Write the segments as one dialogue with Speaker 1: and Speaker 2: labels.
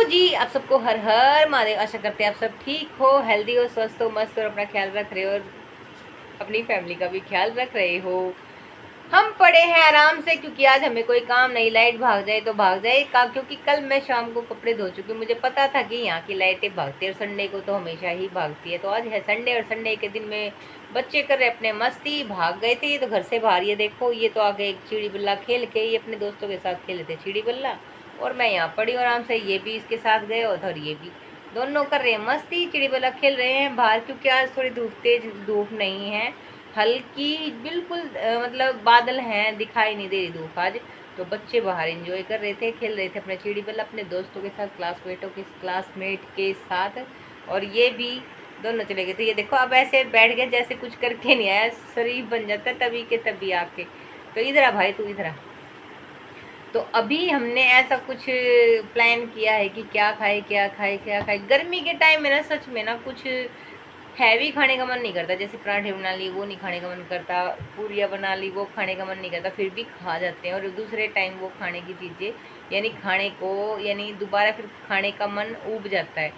Speaker 1: जी, आप सबको हर हर महादेव। आशा करते हैं आप सब ठीक हो, हेल्दी हो, स्वस्थ हो, मस्त हो और अपना ख्याल रख रहे हो और अपनी फैमिली का भी ख्याल रख रहे हो। हम पड़े हैं आराम से क्योंकि आज हमें कोई काम नहीं। लाइट भाग जाए तो भाग जाए का, क्योंकि कल मैं शाम को कपड़े धो चुकी हूँ। मुझे पता था कि यहाँ की लाइटें भागती है और संडे को तो हमेशा ही भागती है। तो आज है संडे और संडे के दिन में बच्चे कर रहे अपने मस्ती, भाग गए थे तो घर से बाहर। ये देखो, ये तो आगे एक चिड़ी बल्ला खेल के ये अपने दोस्तों के साथ खेले थे चिड़ी बल्ला, और मैं यहाँ पड़ी आराम से। ये भी इसके साथ गए और ये भी, दोनों कर रहे हैं मस्ती, चिड़ी बल्ला खेल रहे हैं बाहर। क्योंकि आज थोड़ी धूप, तेज धूप नहीं है, हल्की बिल्कुल मतलब बादल हैं, दिखाई नहीं दे रही धूप आज। तो बच्चे बाहर एंजॉय कर रहे थे, खेल रहे थे अपने चिड़ी बल्ला अपने दोस्तों के साथ, क्लासमेट के साथ। और ये भी दोनों चले गए थे। ये देखो, अब ऐसे बैठ गए जैसे कुछ करके नहीं आया, शरीफ बन जाता है तभी के तभी आके। तो इधर आ भाई, तू इधर आ। तो अभी हमने ऐसा कुछ प्लान किया है कि क्या खाए क्या खाए क्या खाए। गर्मी के टाइम में ना सच में ना कुछ हैवी खाने का मन नहीं करता। जैसे पराठे बना लिए वो नहीं खाने का मन करता, पूरियाँ बना ली वो खाने का मन नहीं करता, फिर भी खा जाते हैं। और दूसरे टाइम वो खाने की चीज़ें यानी खाने को यानी दोबारा फिर खाने का मन ऊब जाता है।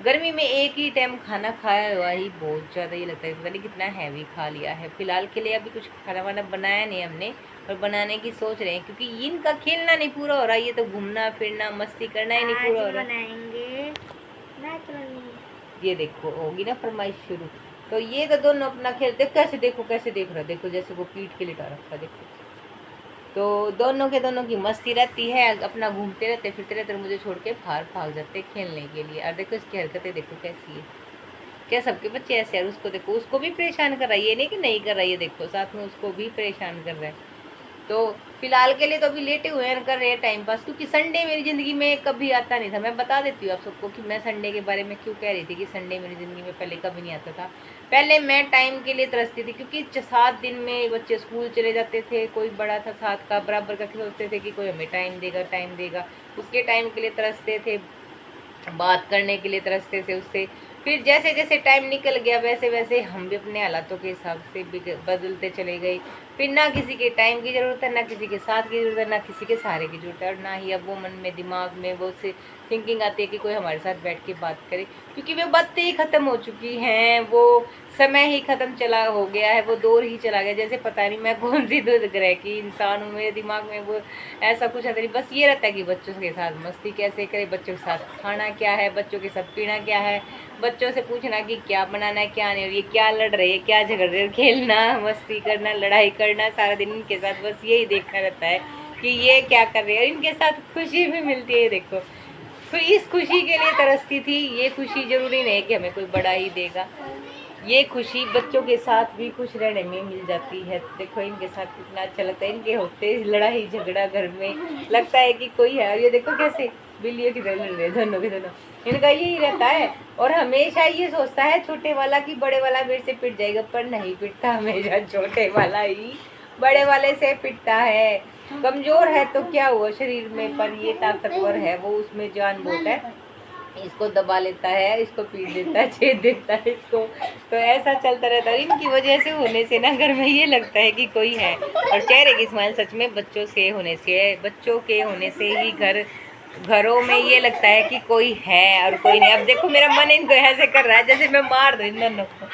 Speaker 1: गर्मी में एक ही टाइम खाना खाया हुआ ही बहुत ज़्यादा ये लगता है, पता नहीं कितना हैवी खा लिया है। फिलहाल के लिए अभी कुछ खाना वाना बनाया नहीं हमने, और बनाने की सोच रहे हैं क्योंकि इनका खेलना नहीं पूरा हो रहा, ये तो घूमना फिरना मस्ती करना ही नहीं पूरा हो रहा। ये देखो होगी ना फरमाइश शुरू। तो ये तो दोनों अपना खेलते, कैसे देखो कैसे देख रहा, देखो जैसे वो पीठ के लिटा रखा, देखो। तो दोनों की मस्ती रहती है, अपना घूमते रहते फिरते रहते, मुझे छोड़ के बाहर भाग जाते खेलने के लिए। और देखो इसकी हरकतें देखो कैसी है, क्या सबके बच्चे ऐसे हैं। उसको देखो, उसको भी परेशान कर रहा है, ये नहीं कि नहीं कर रहा है, ये देखो साथ में उसको भी परेशान कर रहा है। तो फिलहाल के लिए तो अभी लेटे हुए हैं, कर रहे हैं टाइम पास। क्योंकि संडे मेरी ज़िंदगी में कभी आता नहीं था। मैं बता देती हूँ आप सबको कि मैं संडे के बारे में क्यों कह रही थी कि संडे मेरी ज़िंदगी में पहले कभी नहीं आता था। पहले मैं टाइम के लिए तरसती थी, क्योंकि 7 दिन में बच्चे स्कूल चले जाते थे, कोई बड़ा था 7 का बराबर का, सोचते थे कि कोई हमें टाइम देगा, उसके टाइम के लिए तरसते थे, बात करने के लिए तरसते थे उससे। फिर जैसे जैसे टाइम निकल गया वैसे वैसे हम भी अपने हालातों के हिसाब से बदलते चले गए। फिर ना किसी के टाइम की ज़रूरत है, ना किसी के साथ की ज़रूरत है, ना किसी के सहारे की ज़रूरत है, और ना ही अब वो मन में दिमाग में वो से थिंकिंग आती है कि कोई हमारे साथ बैठ के बात करे। क्योंकि वो बातें ही ख़त्म हो चुकी हैं, वो समय ही ख़त्म चला हो गया है, वो दौर ही चला गया। जैसे पता नहीं मैं कौन सी दूध ग्रह की इंसान हूँ, मेरे दिमाग में वो ऐसा कुछ आता नहीं। बस ये रहता है कि बच्चों के साथ मस्ती कैसे करें, बच्चों के साथ खाना क्या है, बच्चों के साथ पीना क्या है, बच्चों से पूछना कि क्या बनाना है क्या नहीं, और ये क्या लड़ रहे हैं क्या झगड़ रहे हैं, खेलना मस्ती करना लड़ाई करना सारा दिन इनके साथ। बस यही देखना रहता है कि ये क्या कर रहे हैं, इनके साथ खुशी भी मिलती है। देखो, तो इस खुशी के लिए तरसती थी। ये खुशी जरूरी नहीं है कि हमें कोई बड़ा ही देगा, ये खुशी बच्चों के साथ भी खुश रहने में मिल जाती है। देखो इनके साथ कितना अच्छा लगता है, इनके होते लड़ाई झगड़ा घर में लगता है कि कोई है। और ये देखो कैसे बिल्लियों की तरह लड़ रहे हैं दोनों के दोनों, इनका यही रहता है। और हमेशा ये सोचता है छोटे वाला कि बड़े वाला मेरे से पिट जाएगा, पर नहीं पिटता, हमेशा छोटे वाला ही बड़े वाले से पिटता है। कमजोर है तो क्या हुआ शरीर में, पर ये ताकतवर है, वो उसमें जान बहुत है। इसको दबा लेता है, इसको पीट देता है, छेद देता है इसको। तो ऐसा चलता रहता है। इनकी वजह से होने से ना घर में ये लगता है कि कोई है। और चेहरे की स्माइल सच में बच्चों के होने से ही घरों में ये लगता है कि कोई है और कोई नहीं। अब देखो मेरा मन इनको ऐसे कर रहा है जैसे मैं मार दूँ इन दोनों को,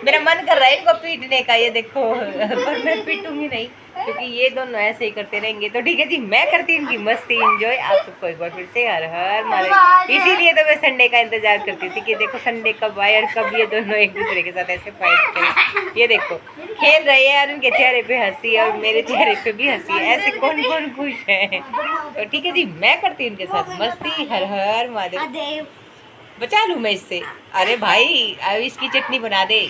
Speaker 1: मेरा मन कर रहा है इनको पीटने का, ये देखो। पर मैं पीटूंगी नहीं क्योंकि ये दोनों ऐसे ही करते रहेंगे। तो ठीक है जी, मैं करती हूँ इनकी मस्ती एंजॉय। आप सबको एक बार फिर से हर हर महादेव। इसीलिए तो मैं संडे का इंतजार करती थी कि देखो संडे कब आए और कब ये दोनों एक दूसरे के साथ ऐसे फाइट करें। ये देखो खेल रहे हैं और उनके चेहरे पे हंसी है और मेरे चेहरे पे भी हंसी है। ऐसे कौन कौन खुश है। तो ठीक है जी, मैं करती हूँ इनके साथ मस्ती। हर हर महादेव। बचा लूँ मैं इससे। अरे भाई अब इसकी चटनी बना दे।